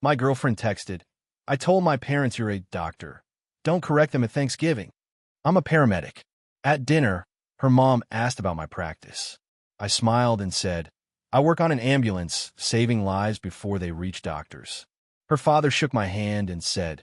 My girlfriend texted, I told my parents you're a doctor. Don't correct them at Thanksgiving. I'm a paramedic. At dinner, her mom asked about my practice. I smiled and said, I work on an ambulance, saving lives before they reach doctors. Her father shook my hand and said,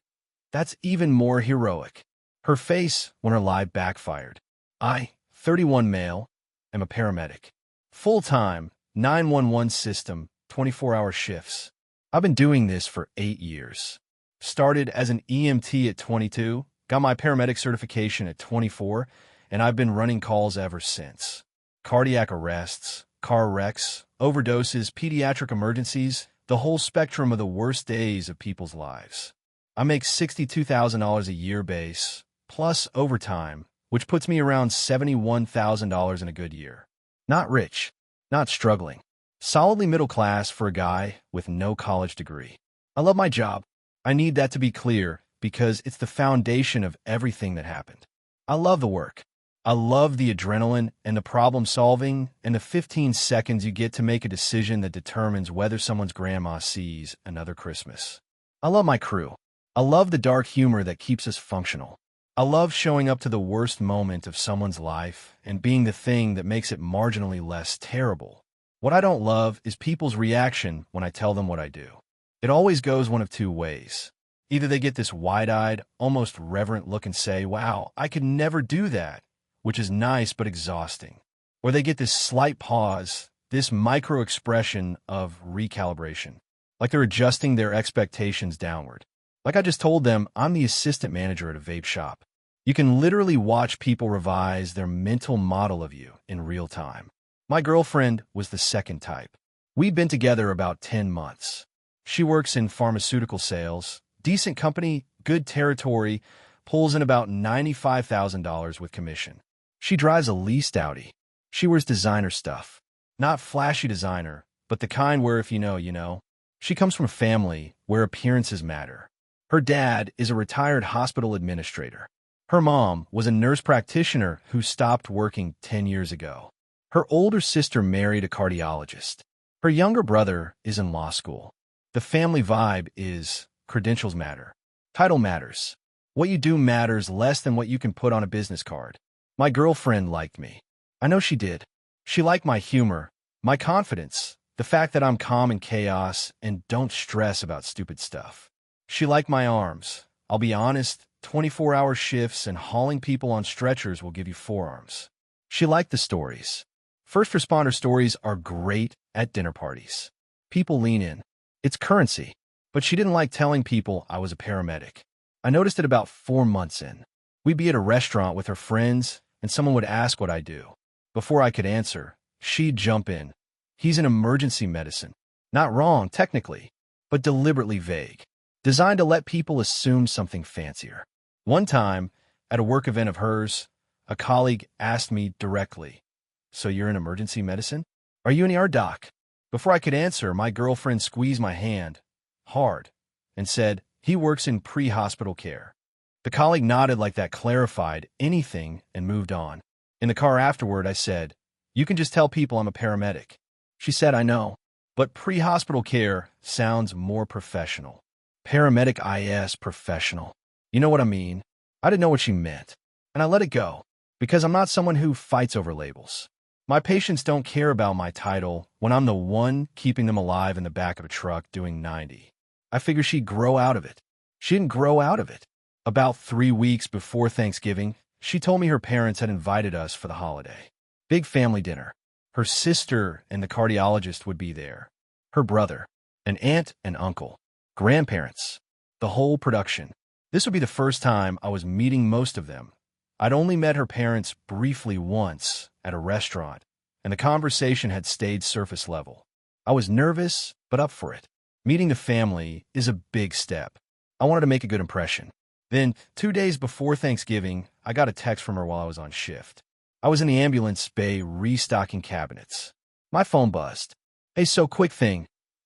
That's even more heroic. Her face when her lie backfired. I, 31 male, am a paramedic. Full-time, 911 system, 24-hour shifts. I've been doing this for 8 years. Started as an EMT at 22, got my paramedic certification at 24, and I've been running calls ever since. Cardiac arrests, car wrecks, overdoses, pediatric emergencies, the whole spectrum of the worst days of people's lives. I make $62,000 a year base, plus overtime, which puts me around $71,000 in a good year. Not rich, not struggling. Solidly middle class for a guy with no college degree. I love my job. I need that to be clear because it's the foundation of everything that happened. I love the work. I love the adrenaline and the problem solving and the 15 seconds you get to make a decision that determines whether someone's grandma sees another Christmas. I love my crew. I love the dark humor that keeps us functional. I love showing up to the worst moment of someone's life and being the thing that makes it marginally less terrible. What I don't love is people's reaction when I tell them what I do. It always goes one of two ways. Either they get this wide-eyed, almost reverent look and say, wow, I could never do that, which is nice but exhausting. Or they get this slight pause, this micro-expression of recalibration, like they're adjusting their expectations downward. Like I just told them, I'm the assistant manager at a vape shop. You can literally watch people revise their mental model of you in real time. My girlfriend was the second type. We'd been together about 10 months. She works in pharmaceutical sales, decent company, good territory, pulls in about $95,000 with commission. She drives a leased Audi. She wears designer stuff. Not flashy designer, but the kind where if you know, you know. She comes from a family where appearances matter. Her dad is a retired hospital administrator. Her mom was a nurse practitioner who stopped working 10 years ago. Her older sister married a cardiologist. Her younger brother is in law school. The family vibe is credentials matter. Title matters. What you do matters less than what you can put on a business card. My girlfriend liked me. I know she did. She liked my humor, my confidence, the fact that I'm calm in chaos and don't stress about stupid stuff. She liked my arms. I'll be honest, 24-hour shifts and hauling people on stretchers will give you forearms. She liked the stories. First responder stories are great at dinner parties. People lean in. It's currency. But she didn't like telling people I was a paramedic. I noticed it about 4 months in. We'd be at a restaurant with her friends, and someone would ask what I do. Before I could answer, she'd jump in. He's in emergency medicine. Not wrong, technically, but deliberately vague. Designed to let people assume something fancier. One time, at a work event of hers, a colleague asked me directly, So you're in emergency medicine? Are you an ER doc? Before I could answer, my girlfriend squeezed my hand, hard, and said, He works in pre-hospital care. The colleague nodded like that clarified anything and moved on. In the car afterward, I said, You can just tell people I'm a paramedic. She said, I know, but pre-hospital care sounds more professional. Paramedic IS professional. You know what I mean? I didn't know what she meant, and I let it go, because I'm not someone who fights over labels. My patients don't care about my title when I'm the one keeping them alive in the back of a truck doing 90. I figure she'd grow out of it. She didn't grow out of it. About 3 weeks before Thanksgiving, she told me her parents had invited us for the holiday. Big family dinner. Her sister and the cardiologist would be there. Her brother, an aunt and uncle, grandparents, the whole production. This would be the first time I was meeting most of them. I'd only met her parents briefly once at a restaurant, and the conversation had stayed surface level. I was nervous, but up for it. Meeting the family is a big step. I wanted to make a good impression. Then, 2 days before Thanksgiving, I got a text from her while I was on shift. I was in the ambulance bay restocking cabinets. My phone buzzed. Hey, so quick thing.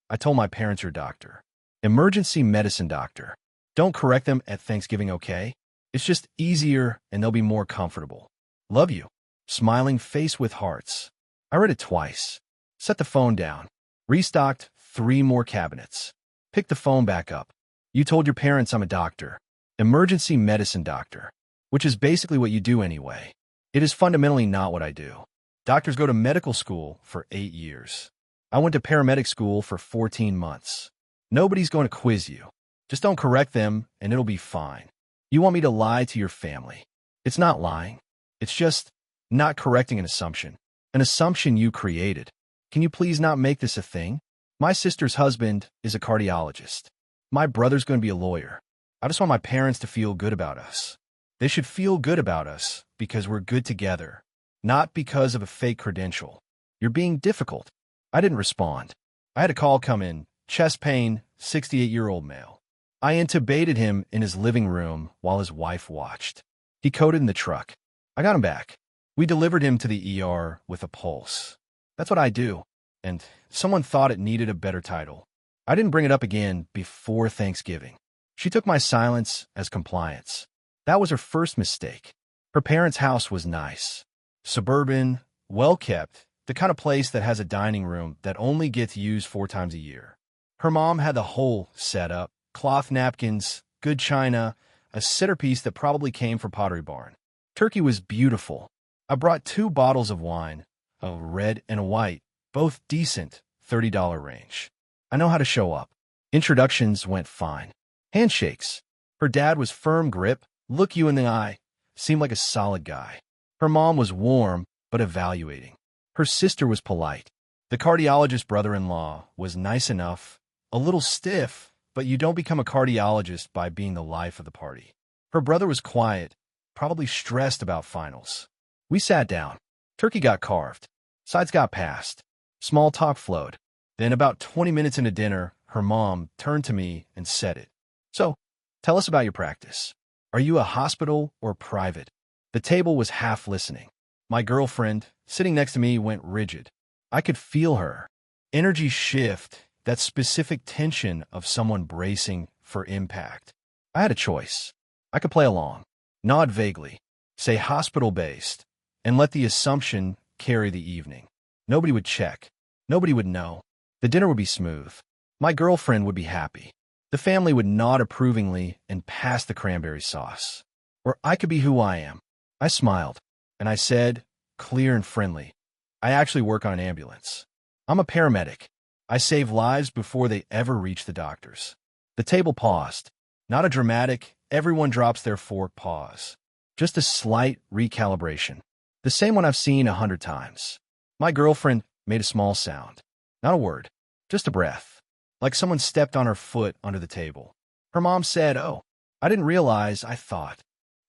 I told my parents you're a doctor. Emergency medicine doctor. Don't correct them at Thanksgiving, okay? It's just easier and they'll be more comfortable. Love you. Smiling face with hearts. I read it twice. Set the phone down. Restocked 3 more cabinets. Pick the phone back up. You told your parents I'm a doctor. Emergency medicine doctor. Which is basically what you do anyway. It is fundamentally not what I do. Doctors go to medical school for 8 years. I went to paramedic school for 14 months. Nobody's going to quiz you. Just don't correct them, and it'll be fine. You want me to lie to your family. It's not lying. It's just not correcting an assumption. An assumption you created. Can you please not make this a thing? My sister's husband is a cardiologist. My brother's going to be a lawyer. I just want my parents to feel good about us. They should feel good about us because we're good together, not because of a fake credential. You're being difficult. I didn't respond. I had a call come in. Chest pain, 68-year-old male. I intubated him in his living room while his wife watched. He coded in the truck. I got him back. We delivered him to the ER with a pulse. That's what I do. And someone thought it needed a better title. I didn't bring it up again before Thanksgiving. She took my silence as compliance. That was her first mistake. Her parents' house was nice. Suburban, well-kept, the kind of place that has a dining room that only gets used 4 times a year. Her mom had the whole setup. Cloth napkins, good china, a centerpiece that probably came from Pottery Barn. Turkey was beautiful. I brought 2 bottles of wine, a red and a white, both decent, $30 range. I know how to show up. Introductions went fine. Handshakes. Her dad was firm grip, look you in the eye, seemed like a solid guy. Her mom was warm, but evaluating. Her sister was polite. The cardiologist brother-in-law was nice enough, a little stiff, but you don't become a cardiologist by being the life of the party. Her brother was quiet, probably stressed about finals. We sat down. Turkey got carved. Sides got passed. Small talk flowed. Then about 20 minutes into dinner, her mom turned to me and said it. So, tell us about your practice. Are you a hospital or private? The table was half listening. My girlfriend, sitting next to me, went rigid. I could feel her. Energy shift, that specific tension of someone bracing for impact. I had a choice. I could play along, nod vaguely, say hospital-based, and let the assumption carry the evening. Nobody would check. Nobody would know. The dinner would be smooth. My girlfriend would be happy. The family would nod approvingly and pass the cranberry sauce. Or I could be who I am. I smiled, and I said, clear and friendly, I actually work on an ambulance. I'm a paramedic. I save lives before they ever reach the doctors. The table paused. Not a dramatic, everyone drops their fork pause. Just a slight recalibration. The same one I've seen 100 times. My girlfriend made a small sound. Not a word. Just a breath. Like someone stepped on her foot under the table. Her mom said, oh, I didn't realize, I thought.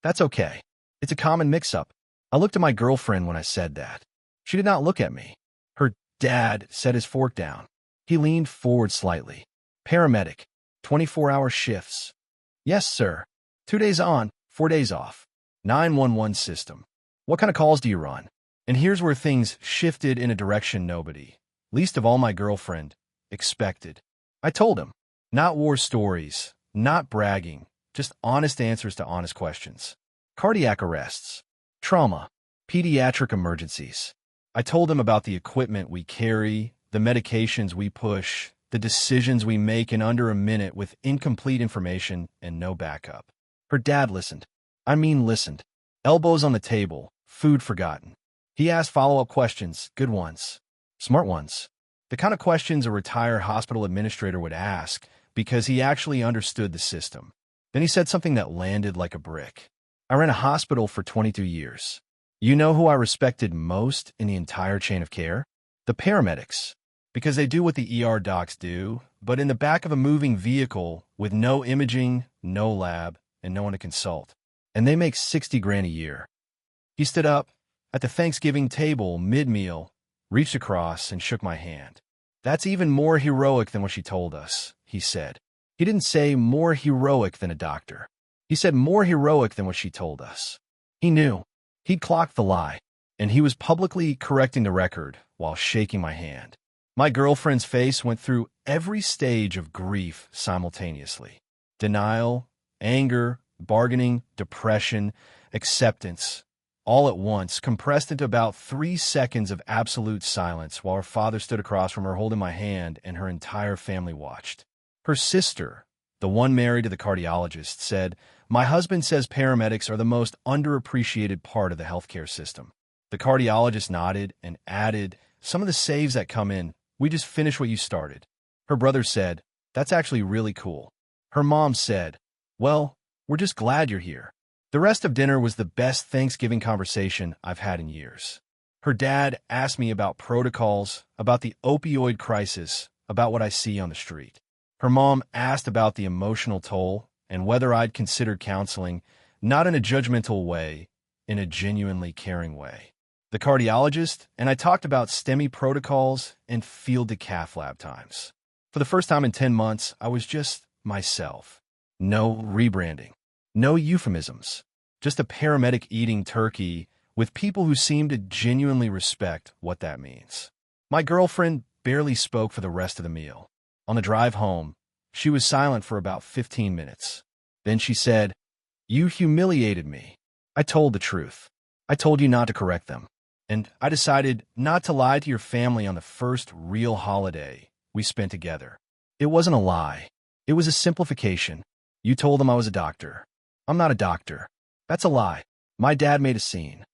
That's okay. It's a common mix-up. I looked at my girlfriend when I said that. She did not look at me. Her dad set his fork down. He leaned forward slightly. Paramedic. 24-hour shifts. Yes, sir. 2 days on, 4 days off. 911 system. What kind of calls do you run? And here's where things shifted in a direction nobody, least of all my girlfriend, expected. I told him. Not war stories, not bragging, just honest answers to honest questions. Cardiac arrests. Trauma. Pediatric emergencies. I told him about the equipment we carry, the medications we push, the decisions we make in under a minute with incomplete information and no backup. Her dad listened. I mean listened. Elbows on the table, food forgotten. He asked follow-up questions, good ones, smart ones. The kind of questions a retired hospital administrator would ask because he actually understood the system. Then he said something that landed like a brick. I ran a hospital for 22 years. You know who I respected most in the entire chain of care? The paramedics. Because they do what the ER docs do, but in the back of a moving vehicle with no imaging, no lab, and no one to consult. And they make 60 grand a year. He stood up at the Thanksgiving table mid-meal, reached across, and shook my hand. That's even more heroic than what she told us, he said. He didn't say more heroic than a doctor. He said more heroic than what she told us. He knew. He'd clocked the lie, and he was publicly correcting the record while shaking my hand. My girlfriend's face went through every stage of grief simultaneously. Denial, anger, bargaining, depression, acceptance, all at once, compressed into about 3 seconds of absolute silence while her father stood across from her holding my hand and her entire family watched. Her sister, the one married to the cardiologist, said, "My husband says paramedics are the most underappreciated part of the healthcare system." The cardiologist nodded and added, "Some of the saves that come in, we just finish what you started." Her brother said, "That's actually really cool." Her mom said, "Well, we're just glad you're here." The rest of dinner was the best Thanksgiving conversation I've had in years. Her dad asked me about protocols, about the opioid crisis, about what I see on the street. Her mom asked about the emotional toll and whether I'd considered counseling, not in a judgmental way, in a genuinely caring way. The cardiologist and I talked about STEMI protocols and field-to-cath lab times. For the first time in 10 months, I was just myself. No rebranding. No euphemisms. Just a paramedic eating turkey with people who seem to genuinely respect what that means. My girlfriend barely spoke for the rest of the meal. On the drive home, she was silent for about 15 minutes. Then she said, "You humiliated me. I told the truth. I told you not to correct them. And I decided not to lie to your family on the first real holiday we spent together. It wasn't a lie. It was a simplification. You told them I was a doctor. I'm not a doctor. That's a lie. My dad made a scene.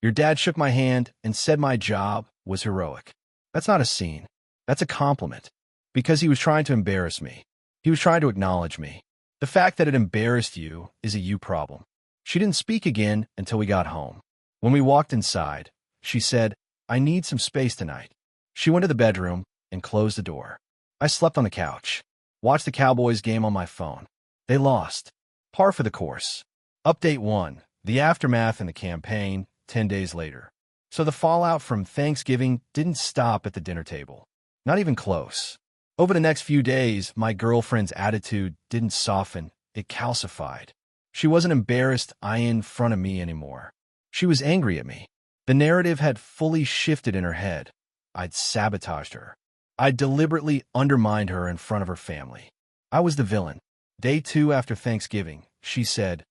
Your dad shook my hand and said my job was heroic. That's not a scene. That's a compliment. Because he was trying to embarrass me. He was trying to acknowledge me. The fact that it embarrassed you is a you problem." She didn't speak again until we got home. When we walked inside, she said, "I need some space tonight." She went to the bedroom and closed the door. I slept on the couch, watched the Cowboys game on my phone. They lost. Par for the course. Update 1. The aftermath and the campaign, 10 days later. So the fallout from Thanksgiving didn't stop at the dinner table. Not even close. Over the next few days, my girlfriend's attitude didn't soften, it calcified. She wasn't embarrassed in front of me anymore. She was angry at me. The narrative had fully shifted in her head. I'd sabotaged her. I'd deliberately undermined her in front of her family. I was the villain. Day 2 after Thanksgiving, she said,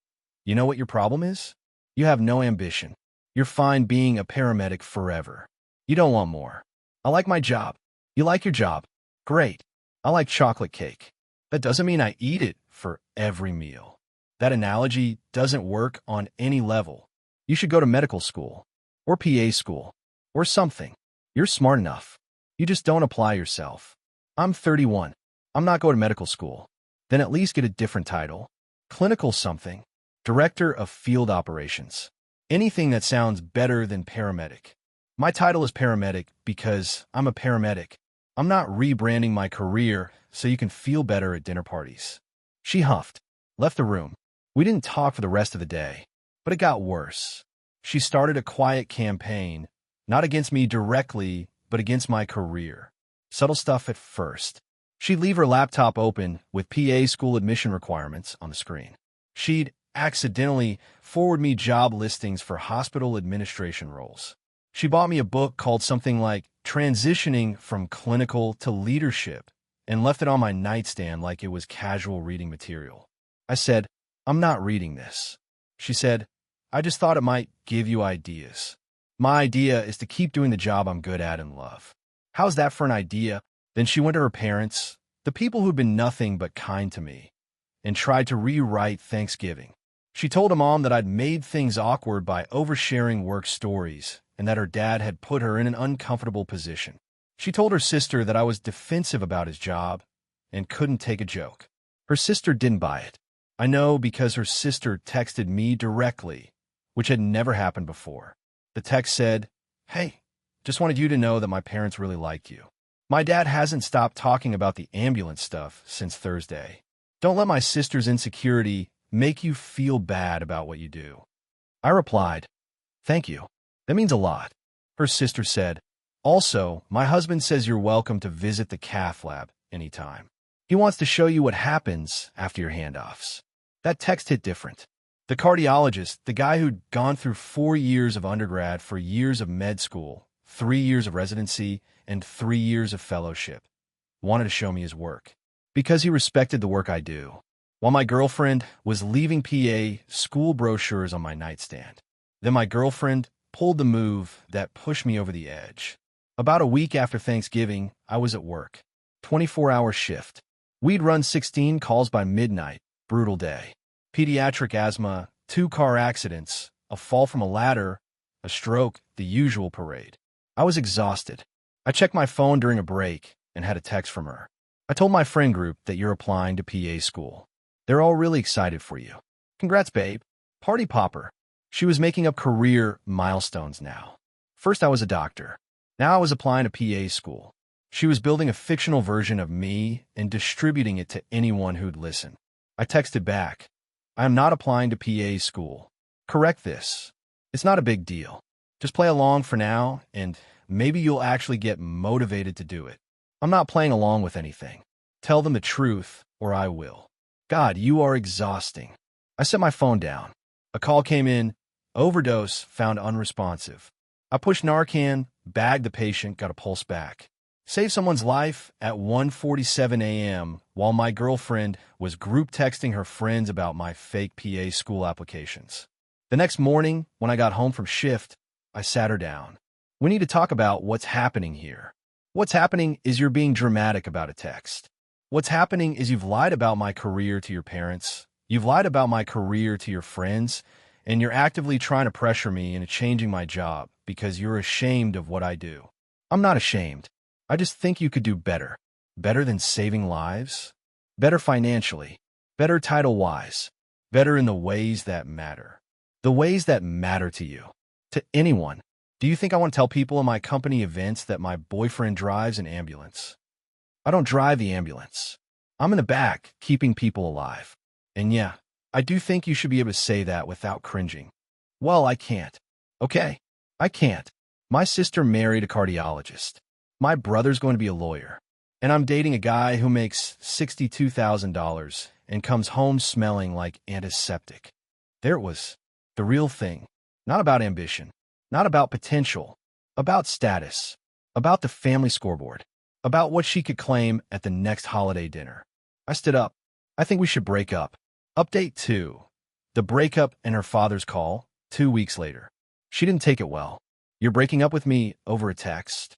"You know what your problem is? You have no ambition. You're fine being a paramedic forever. You don't want more. I like my job. You like your job. Great. I like chocolate cake. That doesn't mean I eat it for every meal. That analogy doesn't work on any level. You should go to medical school, or PA school, or something. You're smart enough. You just don't apply yourself. I'm 31. I'm not going to medical school. Then at least get a different title. Clinical something. Director of Field Operations. Anything that sounds better than paramedic. My title is paramedic because I'm a paramedic. I'm not rebranding my career so you can feel better at dinner parties." She huffed, left the room. We didn't talk for the rest of the day, but it got worse. She started a quiet campaign, not against me directly, but against my career. Subtle stuff at first. She'd leave her laptop open with PA school admission requirements on the screen. She'd accidentally forward me job listings for hospital administration roles. She bought me a book called something like Transitioning from Clinical to Leadership and left it on my nightstand like it was casual reading material. I said, "I'm not reading this." She said, "I just thought it might give you ideas." My idea is to keep doing the job I'm good at and love. How's that for an idea? Then she went to her parents, the people who'd been nothing but kind to me, and tried to rewrite Thanksgiving. She told her mom that I'd made things awkward by oversharing work stories and that her dad had put her in an uncomfortable position. She told her sister that I was defensive about his job and couldn't take a joke. Her sister didn't buy it. I know because her sister texted me directly, which had never happened before. The text said, "Hey, just wanted you to know that my parents really like you. My dad hasn't stopped talking about the ambulance stuff since Thursday. Don't let my sister's insecurity make you feel bad about what you do." I replied, "Thank you. That means a lot." Her sister said, "Also, my husband says you're welcome to visit the cath lab anytime. He wants to show you what happens after your handoffs." That text hit different. The cardiologist, the guy who'd gone through 4 years of undergrad for years of med school, 3 years of residency, and 3 years of fellowship, wanted to show me his work. Because he respected the work I do. While my girlfriend was leaving PA school brochures on my nightstand. Then my girlfriend pulled the move that pushed me over the edge. About a week after Thanksgiving, I was at work. 24-hour shift. We'd run 16 calls by midnight. Brutal day. Pediatric asthma, 2 car accidents, a fall from a ladder, a stroke, the usual parade. I was exhausted. I checked my phone during a break and had a text from her. I told my friend group that you're applying to PA school. They're all really excited for you. Congrats, babe. Party popper. She was making up career milestones now. First I was a doctor. Now I was applying to PA school. She was building a fictional version of me and distributing it to anyone who'd listen. I texted back, I am not applying to PA school. Correct this. It's not a big deal. Just play along for now, and maybe you'll actually get motivated to do it. I'm not playing along with anything. Tell them the truth, or I will. God, you are exhausting. I set my phone down. A call came in. Overdose, found unresponsive. I pushed Narcan, bagged the patient, got a pulse back. Saved someone's life at 1:47 a.m. while my girlfriend was group texting her friends about my fake PA school applications. The next morning, when I got home from shift, I sat her down. We need to talk about what's happening here. What's happening is you're being dramatic about a text. What's happening is you've lied about my career to your parents. You've lied about my career to your friends, and you're actively trying to pressure me into changing my job because you're ashamed of what I do. I'm not ashamed. I just think you could do better. Better than saving lives. Better financially. Better title-wise. Better in the ways that matter. The ways that matter to you. To anyone. Do you think I want to tell people in my company events that my boyfriend drives an ambulance? I don't drive the ambulance. I'm in the back, keeping people alive. And yeah, I do think you should be able to say that without cringing. Well, I can't. Okay, I can't. My sister married a cardiologist. My brother's going to be a lawyer. And I'm dating a guy who makes $62,000 and comes home smelling like antiseptic. There it was. The real thing. Not about ambition. Not about potential. About status. About the family scoreboard. About what she could claim at the next holiday dinner. I stood up. I think we should break up. Update 2. The breakup and her father's call, 2 weeks later. She didn't take it well. You're breaking up with me over a text?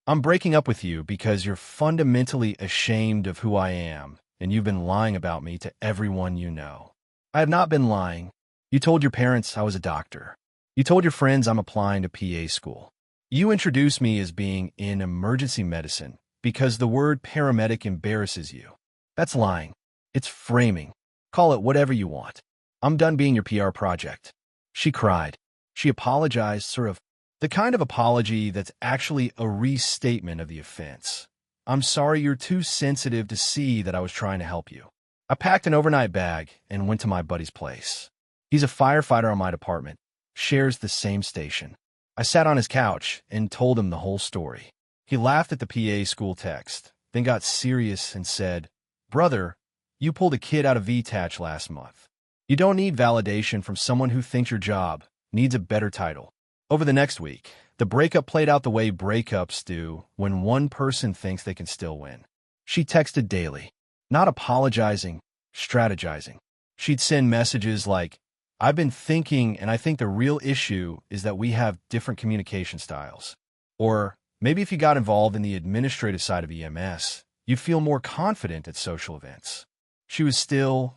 I'm breaking up with you because you're fundamentally ashamed of who I am, and you've been lying about me to everyone you know. I have not been lying. You told your parents I was a doctor. You told your friends I'm applying to PA school. You introduced me as being in emergency medicine because the word paramedic embarrasses you. That's lying. It's framing. Call it whatever you want. I'm done being your PR project. She cried. She apologized, sort of the kind of apology that's actually a restatement of the offense. I'm sorry you're too sensitive to see that I was trying to help you. I packed an overnight bag and went to my buddy's place. He's a firefighter on my department, shares the same station. I sat on his couch and told him the whole story. He laughed at the PA school text, then got serious and said, Brother, you pulled a kid out of VTACH last month. You don't need validation from someone who thinks your job needs a better title. Over the next week, the breakup played out the way breakups do when one person thinks they can still win. She texted daily, not apologizing, strategizing. She'd send messages like, I've been thinking and I think the real issue is that we have different communication styles. Or maybe if you got involved in the administrative side of EMS, you'd feel more confident at social events. She was still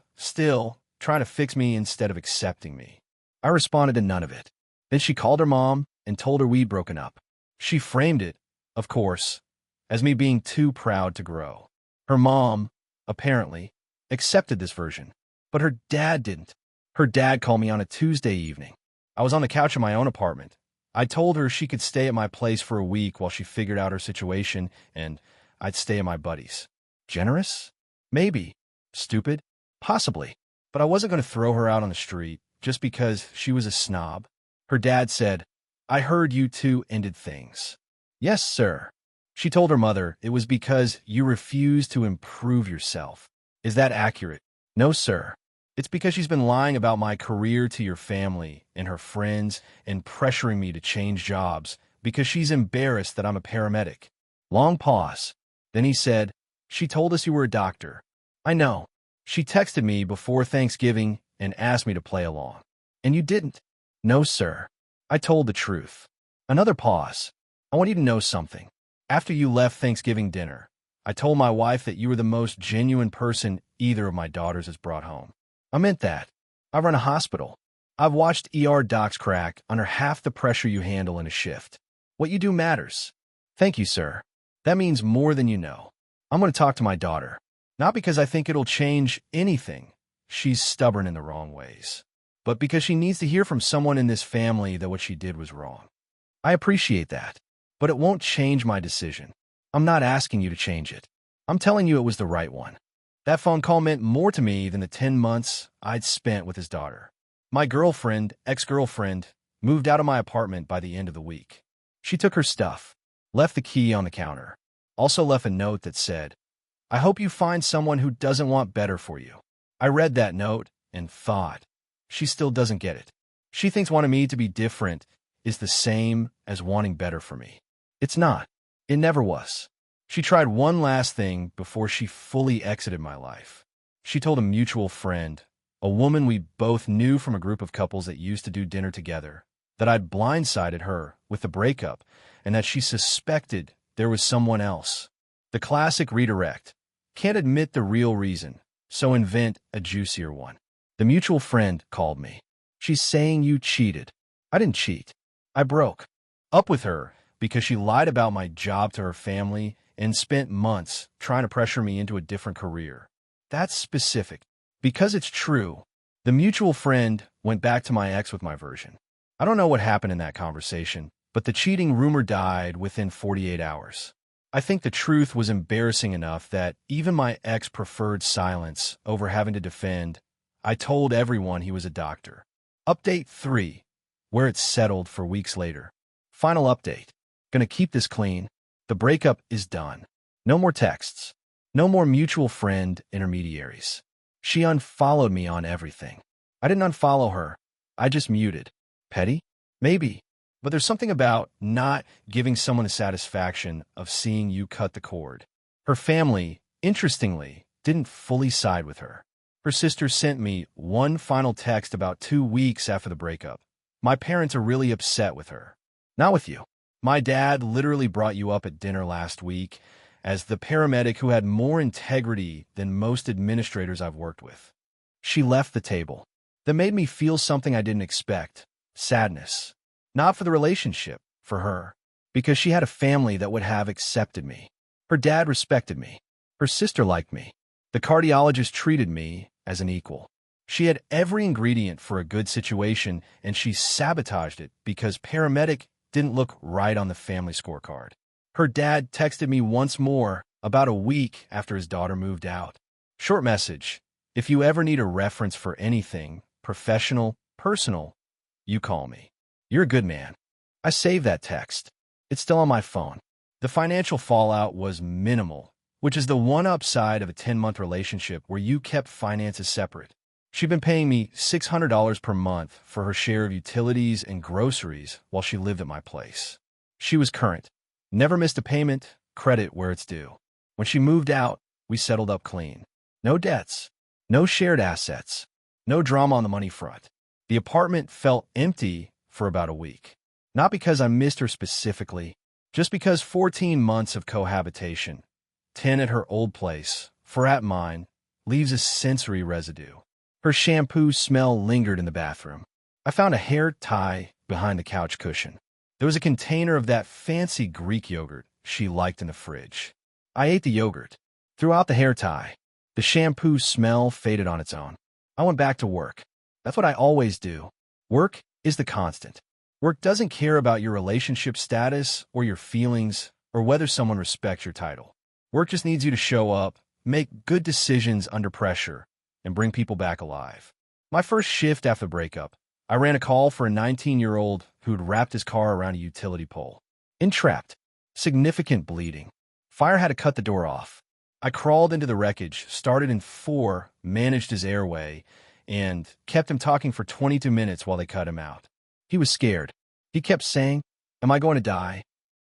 trying to fix me instead of accepting me. I responded to none of it. Then she called her mom and told her we'd broken up. She framed it, of course, as me being too proud to grow. Her mom, apparently, accepted this version, but her dad didn't. Her dad called me on a Tuesday evening. I was on the couch in my own apartment. I told her she could stay at my place for a week while she figured out her situation, and I'd stay at my buddy's. Generous? Maybe. Stupid? Possibly. But I wasn't going to throw her out on the street just because she was a snob. Her dad said, I heard you two ended things. Yes, sir. She told her mother it was because you refused to improve yourself. Is that accurate? No, sir. It's because she's been lying about my career to your family and her friends and pressuring me to change jobs because she's embarrassed that I'm a paramedic. Long pause. Then he said, she told us you were a doctor. I know. She texted me before Thanksgiving and asked me to play along. And you didn't. No, sir. I told the truth. Another pause. I want you to know something. After you left Thanksgiving dinner, I told my wife that you were the most genuine person either of my daughters has brought home. I meant that. I run a hospital. I've watched ER docs crack under half the pressure you handle in a shift. What you do matters. Thank you, sir. That means more than you know. I'm going to talk to my daughter. Not because I think it'll change anything. She's stubborn in the wrong ways. But because she needs to hear from someone in this family that what she did was wrong. I appreciate that. But it won't change my decision. I'm not asking you to change it. I'm telling you it was the right one. That phone call meant more to me than the 10 months I'd spent with his daughter. My girlfriend, ex-girlfriend, moved out of my apartment by the end of the week. She took her stuff, left the key on the counter, also left a note that said, "I hope you find someone who doesn't want better for you." I read that note and thought, she still doesn't get it. She thinks wanting me to be different is the same as wanting better for me. It's not. It never was. She tried one last thing before she fully exited my life. She told a mutual friend, a woman we both knew from a group of couples that used to do dinner together, that I'd blindsided her with the breakup and that she suspected there was someone else. The classic redirect. Can't admit the real reason, so invent a juicier one. The mutual friend called me. She's saying you cheated. I didn't cheat. I broke up with her because she lied about my job to her family and spent months trying to pressure me into a different career. That's specific. Because it's true, the mutual friend went back to my ex with my version. I don't know what happened in that conversation, but the cheating rumor died within 48 hours. I think the truth was embarrassing enough that even my ex preferred silence over having to defend. I told everyone he was a doctor. Update 3, where it's settled for weeks later. Final update. Gonna keep this clean. The breakup is done. No more texts. No more mutual friend intermediaries. She unfollowed me on everything. I didn't unfollow her. I just muted. Petty? Maybe. But there's something about not giving someone the satisfaction of seeing you cut the cord. Her family, interestingly, didn't fully side with her. Her sister sent me one final text about 2 weeks after the breakup. My parents are really upset with her. Not with you. My dad literally brought you up at dinner last week as the paramedic who had more integrity than most administrators I've worked with. She left the table. That made me feel something I didn't expect. Sadness. Not for the relationship, for her. Because she had a family that would have accepted me. Her dad respected me. Her sister liked me. The cardiologist treated me as an equal. She had every ingredient for a good situation, and she sabotaged it because paramedic didn't look right on the family scorecard. Her dad texted me once more about a week after his daughter moved out. Short message. If you ever need a reference for anything, professional, personal, you call me. You're a good man. I saved that text. It's still on my phone. The financial fallout was minimal, which is the one upside of a 10-month relationship where you kept finances separate. She'd been paying me $600 per month for her share of utilities and groceries while she lived at my place. She was current. Never missed a payment, credit where it's due. When she moved out, we settled up clean. No debts. No shared assets. No drama on the money front. The apartment felt empty for about a week. Not because I missed her specifically, just because 14 months of cohabitation, 10 at her old place, 4 at mine, leaves a sensory residue. Her shampoo smell lingered in the bathroom. I found a hair tie behind the couch cushion. There was a container of that fancy Greek yogurt she liked in the fridge. I ate the yogurt. Throughout the hair tie, the shampoo smell faded on its own. I went back to work. That's what I always do. Work is the constant. Work doesn't care about your relationship status or your feelings or whether someone respects your title. Work just needs you to show up, make good decisions under pressure, and bring people back alive. My first shift after the breakup, I ran a call for a 19-year-old who'd wrapped his car around a utility pole. Entrapped. Significant bleeding. Fire had to cut the door off. I crawled into the wreckage, started in 4, managed his airway, and kept him talking for 22 minutes while they cut him out. He was scared. He kept saying, "Am I going to die?"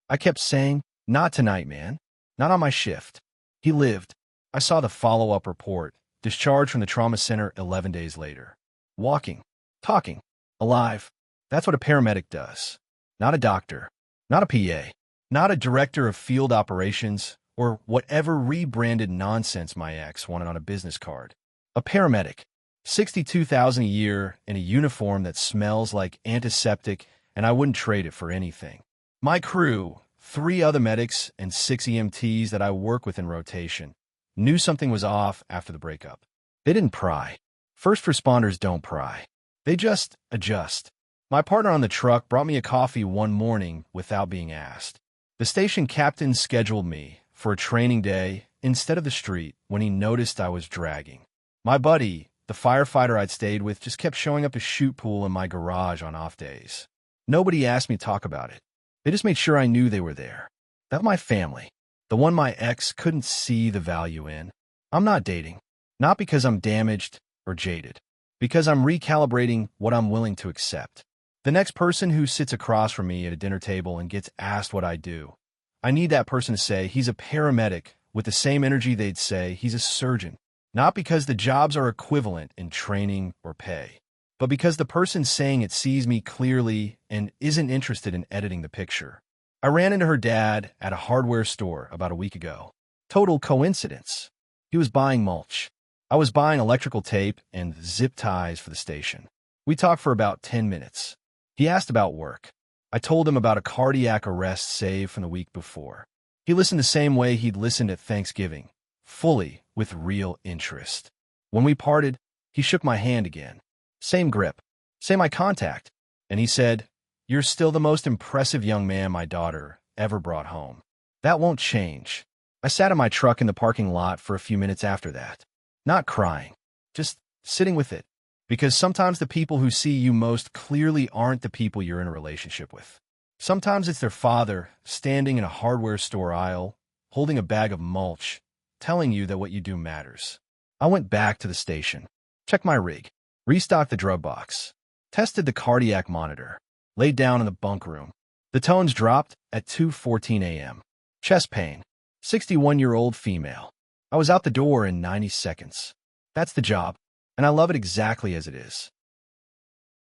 I kept saying, "Not tonight, man. Not on my shift." He lived. I saw the follow-up report, discharged from the trauma center 11 days later. Walking, talking, alive. That's what a paramedic does. Not a doctor, not a PA, not a director of field operations or whatever rebranded nonsense my ex wanted on a business card. A paramedic, 62,000 a year in a uniform that smells like antiseptic, and I wouldn't trade it for anything. My crew, 3 other medics and 6 EMTs that I work with in rotation, knew something was off after the breakup. They didn't pry. First responders don't pry. They just adjust. My partner on the truck brought me a coffee one morning without being asked. The station captain scheduled me for a training day instead of the street when he noticed I was dragging. My buddy, the firefighter I'd stayed with, just kept showing up to shoot pool in my garage on off days. Nobody asked me to talk about it. They just made sure I knew they were there. That's my family, the one my ex couldn't see the value in. I'm not dating, not because I'm damaged or jaded, because I'm recalibrating what I'm willing to accept. The next person who sits across from me at a dinner table and gets asked what I do, I need that person to say he's a paramedic with the same energy they'd say he's a surgeon, not because the jobs are equivalent in training or pay, but because the person saying it sees me clearly and isn't interested in editing the picture. I ran into her dad at a hardware store about a week ago. Total coincidence. He was buying mulch. I was buying electrical tape and zip ties for the station. We talked for about 10 minutes. He asked about work. I told him about a cardiac arrest saved from the week before. He listened the same way he'd listened at Thanksgiving, fully, with real interest. When we parted, he shook my hand again. Same grip, same eye contact, and he said, "You're still the most impressive young man my daughter ever brought home. That won't change." I sat in my truck in the parking lot for a few minutes after that. Not crying, just sitting with it. Because sometimes the people who see you most clearly aren't the people you're in a relationship with. Sometimes it's their father standing in a hardware store aisle, holding a bag of mulch, telling you that what you do matters. I went back to the station, checked my rig, restocked the drug box, tested the cardiac monitor, laid down in the bunk room. The tones dropped at 2:14 a.m. Chest pain, 61-year-old female. I was out the door in 90 seconds. That's the job, and I love it exactly as it is.